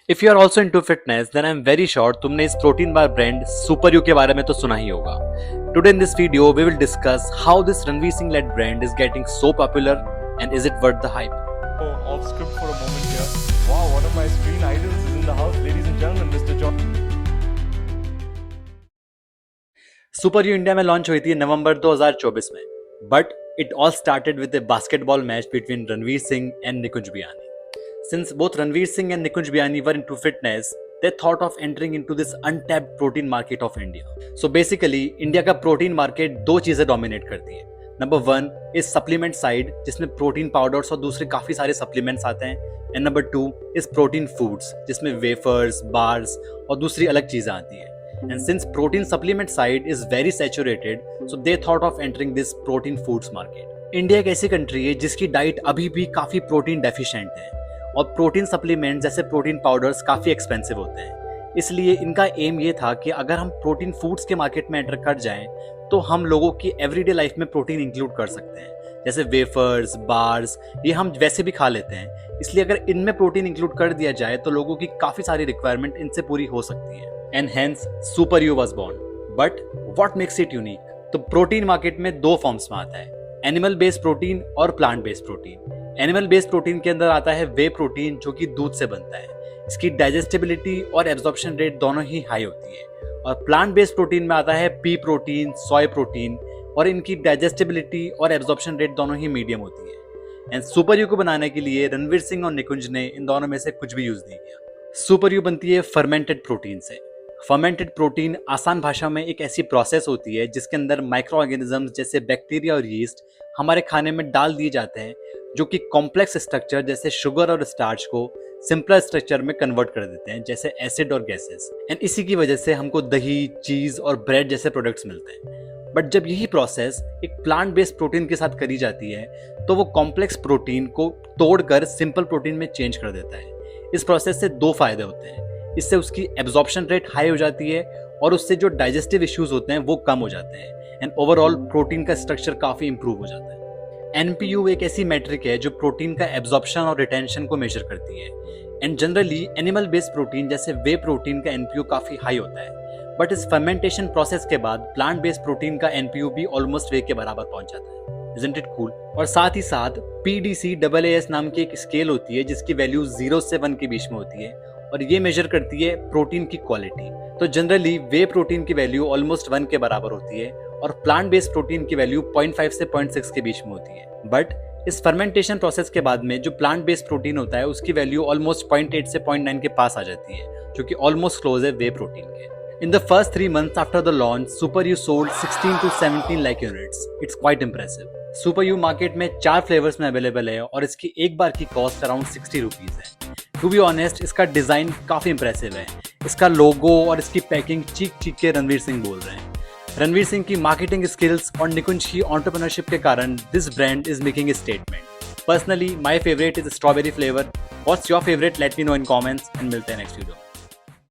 If you are also into fitness, then I'm very sure तुमने इस protein bar brand super you के बारे में तो सुना ही होगा. Today in this video, we will discuss how this Ranveer Singh led brand is getting so popular and is it worth the hype. Oh, off script for a moment here. Wow, one of my screen idols is in the house, ladies and gentlemen, Mr. John. Super you India में launch हुई थी नवंबर 2024 में, but it all started with a basketball match between Ranveer Singh and Nikunj Biyani. Since both Ranveer Singh and Nikunj Biyani were into fitness, they thought of entering into this untapped protein market of India. So basically, India का protein market दो चीजें dominate करती है. Number 1 is supplement side, जिसमें protein powders और दूसरे काफी सारे सप्लीमेंट्स आते हैं. And number 2 is protein foods, जिसमें वेफर्स, बार्स और दूसरी अलग चीजें आती है. And since protein supplement side is very saturated, so they thought of entering this protein foods market. India एक ऐसी कंट्री है जिसकी डाइट अभी भी काफी प्रोटीन डेफिशिएंट है और प्रोटीन सप्लीमेंट जैसे प्रोटीन पाउडर्स काफी एक्सपेंसिव होते हैं. इसलिए इनका एम ये था कि अगर हम प्रोटीन फूड्स के मार्केट में एंटर कर जाएं तो हम लोगों की एवरीडे लाइफ में प्रोटीन इंक्लूड कर सकते हैं. जैसे वेफर्स, बार्स, ये हम वैसे भी खा लेते हैं. इसलिए अगर इनमें प्रोटीन इंक्लूड कर दिया जाए तो लोगों की काफी सारी रिक्वायरमेंट इनसे पूरी हो सकती है. And hence Super U was born. But what makes it unique? तो प्रोटीन मार्केट में दो फॉर्म्स में आता है, एनिमल बेस्ड प्रोटीन और plant based protein. Animal based protein के अंदर आता है वे प्रोटीन, जो कि दूध से बनता है. इसकी डाइजेस्टिबिलिटी और एब्जॉर्प्शन रेट दोनों ही हाई होती है. और प्लांट बेस्ड प्रोटीन में आता है पी प्रोटीन, सोय प्रोटीन, और इनकी डाइजेस्टिबिलिटी और एब्जॉर्प्शन रेट दोनों ही मीडियम होती है. एंड सुपर यू को बनाने के लिए रणवीर सिंह और निकुंज ने इन दोनों में से कुछ भी यूज नहीं किया. सुपर यू बनती है फर्मेंटेड प्रोटीन से. फर्मेंटेड प्रोटीन आसान भाषा में एक ऐसी प्रोसेस होती है जिसके अंदर माइक्रो ऑर्गेनिजम्स जैसे बैक्टीरिया और यीस्ट हमारे खाने में डाल दिए जाते हैं, जो कि कॉम्प्लेक्स स्ट्रक्चर जैसे शुगर और स्टार्च को सिंपलर स्ट्रक्चर में कन्वर्ट कर देते हैं, जैसे एसिड और गैसेस. एंड इसी की वजह से हमको दही, चीज और ब्रेड जैसे प्रोडक्ट्स मिलते हैं. बट जब यही प्रोसेस एक प्लांट बेस्ड प्रोटीन के साथ करी जाती है तो वो कॉम्प्लेक्स प्रोटीन को तोड़कर सिंपल प्रोटीन में चेंज कर देता है. इस प्रोसेस से दो फायदे होते हैं. इससे उसकी एब्जॉर्प्शन रेट हाई हो जाती है और उससे जो डाइजेस्टिव इश्यूज होते हैं वो कम हो जाते हैं. एंड ओवरऑल प्रोटीन का स्ट्रक्चर काफी इंप्रूव हो जाता है. एनपीयू एक ऐसी मैट्रिक है जो प्रोटीन का एब्जॉर्प्शन और रिटेंशन को मेजर करती है. And generally animal based protein जैसे वे प्रोटीन का एनपीयू काफी हाई होता है. बट इस फर्मेंटेशन प्रोसेस के बाद प्लांट बेस्ड प्रोटीन का एनपीयू भी ऑलमोस्ट वे के बराबर पहुंच जाता है. Isn't it cool? और साथ ही साथ PDCAAS नाम की एक स्केल होती है जिसकी वैल्यू 0 से 1 के बीच में होती है और ये मेजर करती है प्रोटीन की क्वालिटी. तो जनरली वे प्रोटीन की वैल्यू ऑलमोस्ट 1 के बराबर होती है और प्लांट बेस्ड प्रोटीन की वैल्यू 0.5 से 0.6 के बीच में होती है. बट इस फर्मेंटेशन प्रोसेस के बाद में जो प्लांट बेस्ड प्रोटीन होता है उसकी वैल्यू ऑलमोस्ट 0.8 से 0.9 के पास आ जाती है, जो कि ऑलमोस्ट क्लोज है वे प्रोटीन के. In the first 3 months after the launch, Super U sold 16 to 17 lakh units. It's quite impressive. Super U market में 4 फ्लेवर्स में अवेलेबल है और इसकी एक बार की कॉस्ट अराउंड 60 रुपीज है. टू बी ऑनेस्ट, इसका डिजाइन काफी इंप्रेसिव है. इसका लोगो और इसकी पैकिंग चीख चीख के रणवीर सिंह बोल रहे हैं. रणवीर सिंह की मार्केटिंग स्किल्स और निकुंज की एंटरप्रेन्योरशिप के कारण this brand is making a statement. Personally my favourite is strawberry flavour. What's your favourite? Let me know in comments and मिलते हैं नेक्स्ट वीडियो.